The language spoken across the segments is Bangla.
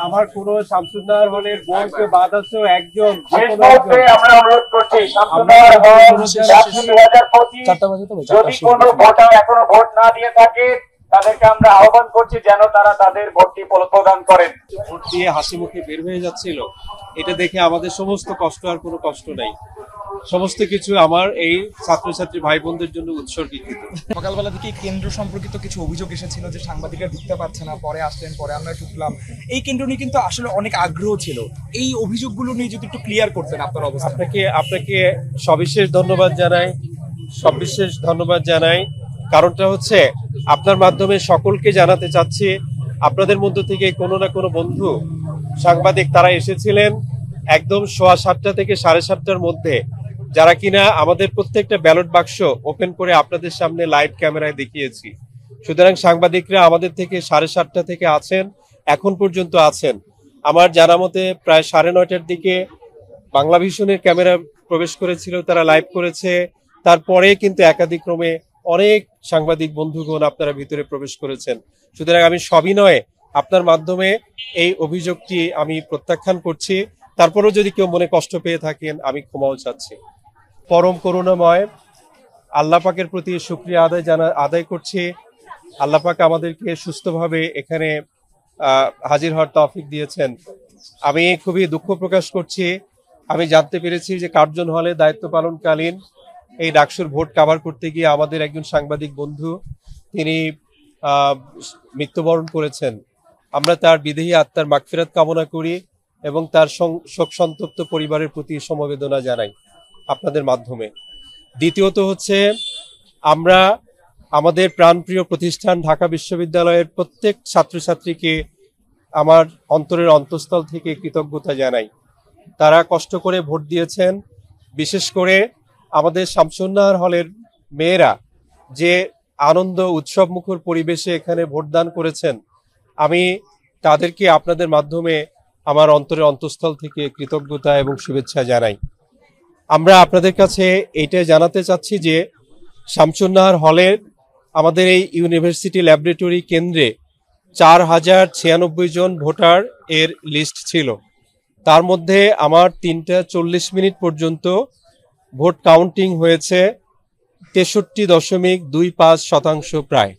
আমার কোন শামসুন্নাহার হলের বোনকে বাদ আছে একজন আমরা অনুরোধ করছি শামসুন্নাহার হল 2025 যদি কোনো ভোটার এখনো ভোট না দিয়ে থাকে তাদেরকে আমরা আহ্বান করছি যেন তারা তাদের ভোটটি প্রদান করেন। ভোট দিয়ে হাসি মুখে বের হয়ে যাচ্ছিল, এটা দেখে আমাদের সমস্ত কষ্ট আর কোনো কষ্ট নাই। সমস্ত কিছু আমার এই ছাত্রছাত্রী ভাই বোনদের জন্য উৎসর্গিত। সকালবেলা থেকে কেন্দ্র সম্পর্কিত কিছু অভিযোগ এসেছিল যে সাংবাদিকরা ঢুকতে পারছে না, পরে আসলেন, পরে আমরা ঢুকলাম। এই কেন্দ্র নিয়ে কিন্তু আসলে অনেক আগ্রহ ছিল, এই অভিযোগগুলো নিয়ে যদি একটু ক্লিয়ার করতেন আপনার অবস্থা। আপনাকে সবিশেষ ধন্যবাদ জানাই। কারণটা হচ্ছে আপনার মাধ্যমে সকলকে জানাতে চাচ্ছি, আপনাদের মধ্য থেকে কোনো না কোনো বন্ধু সাংবাদিক তারা এসেছিলেন একদম 7:15 থেকে 7:30টার মধ্যে, যারা কিনা আমাদের প্রত্যেকটা ব্যালট বাক্স ওপেন করে আপনাদের সামনে লাইভ ক্যামেরায় দেখিয়েছি। সুতরাং সাংবাদিকরা আমাদের থেকে 7:30টা থেকে আছেন, এখন পর্যন্ত আছেন। আমার জানা মতে প্রায় 9:30টার দিকে বাংলা ভিশনের ক্যামেরা প্রবেশ করেছিল, তারা লাইভ করেছে। তারপরে কিন্তু একাধিক্রমে অনেক সাংবাদিক বন্ধুগণ আপনারা ভিতরে প্রবেশ করেছেন। সুতরাং আমি সবিনয়ে আপনার মাধ্যমে এই অভিযোগটি আমি প্রত্যাখ্যান করছি। তারপরেও যদি কেউ মনে কষ্ট পেয়ে থাকেন আমি ক্ষমাও চাচ্ছি। পরম করুণাময় আল্লাহ পাকের প্রতি শুকরিয়া আদায় করছি। আল্লাহ পাক আমাদেরকে সুস্থভাবে এখানে হাজির হওয়ার তৌফিক দিয়েছেন। আমি খুবই দুঃখ প্রকাশ করছি। আমি জানতে পেরেছি যে কার্জন হলে দায়িত্ব পালনকালীন এই ডাকসুর ভোট কাভার করতে গিয়ে আমাদের একজন সাংবাদিক বন্ধু তিনি মৃত্যুবরণ করেছেন। আমরা তার বিদেহী আত্মার মাগফিরাত কামনা করি এবং তার শোক সন্তপ্ত পরিবারের প্রতি সমবেদনা জানাই আপনাদের মাধ্যমে। দ্বিতীয়ত হচ্ছে আমরা আমাদের প্রাণপ্রিয় প্রতিষ্ঠান ঢাকা বিশ্ববিদ্যালয়ের প্রত্যেক ছাত্রছাত্রীকে আমার অন্তরের অন্তঃস্থল থেকে কৃতজ্ঞতা জানাই। তারা কষ্ট করে ভোট দিয়েছেন। বিশেষ করে আমাদের শামসুন্নাহার হলের মেয়েরা যে আনন্দ উৎসব মুখর পরিবেশে এখানে ভোটদান করেছেন, আমি তাদেরকে আপনাদের মাধ্যমে আমার অন্তরের অন্তঃস্থল থেকে কৃতজ্ঞতা এবং শুভেচ্ছা জানাই। আমরা আপনাদের কাছে এইটাই জানাতে চাচ্ছি যে শামসুন্নাহার হলের আমাদের এই ইউনিভার্সিটি ল্যাবরেটরি কেন্দ্রে 4096 জন ভোটার এর লিস্ট ছিল। তার মধ্যে আমার 3:40 পর্যন্ত ভোট কাউন্টিং হয়েছে 63.25% প্রায়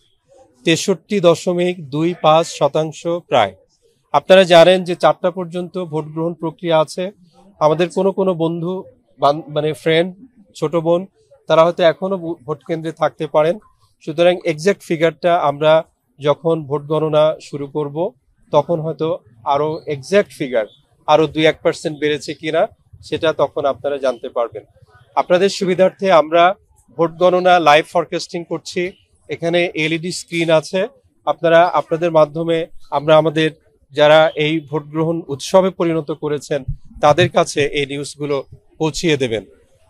63.25% প্রায়। আপনারা জানেন যে 4টা পর্যন্ত ভোট গ্রহণ প্রক্রিয়া আছে। আমাদের কোনো বন্ধু মানে ফ্রেন্ড, ছোট বোন, তারা হয়তো এখনো ভোট কেন্দ্রে থাকতে পারেন। সুতরাং এক্সাক্ট ফিগারটা আমরা যখন ভোট গণনা শুরু করব তখন হয়তো আরো এক্সাক্ট ফিগার আরো 2-1% বেড়েছে কিনা সেটা তখন আপনারা জানতে পারবেন। আপনাদের সুবিধার্থে আমরা ভোট গণনা লাইভ ফরকাস্টিং করছি। এখানে এলইডি স্ক্রিন আছে। আপনারা আপনাদের মাধ্যমে আমরা আমাদের যারা এই ভোট গ্রহণ উৎসবে পরিণত করেছেন তাদের কাছে এই নিউজগুলো পৌঁছিয়ে দেবেন।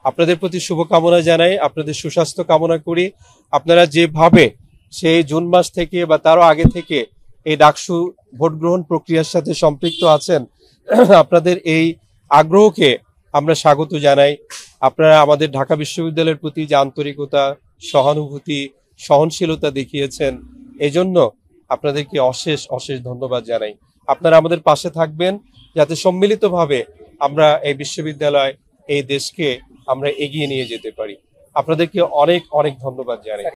আপনাদের প্রতি শুভকামনা জানাই, আপনাদের সুস্বাস্থ্য কামনা করি। আপনারা যেভাবে সেই জুন মাস থেকে বা তারও আগে থেকে এই ডাকসু ভোট গ্রহণ প্রক্রিয়ার সাথে সম্পৃক্ত আছেন, আপনাদের এই আগ্রহকে আমরা স্বাগত জানাই। আপনারা আমাদের ঢাকা বিশ্ববিদ্যালয়ের প্রতি যে আন্তরিকতা, সহানুভূতি, সহনশীলতা দেখিয়েছেন, এজন্য আপনাদেরকে অশেষ ধন্যবাদ জানাই। আপনারা আমাদের পাশে থাকবেন যাতে সম্মিলিতভাবে আমরা এই বিশ্ববিদ্যালয়, এই দেশকে আমরা এগিয়ে নিয়ে যেতে পারি। আপনাদেরকে অনেক ধন্যবাদ জানাই।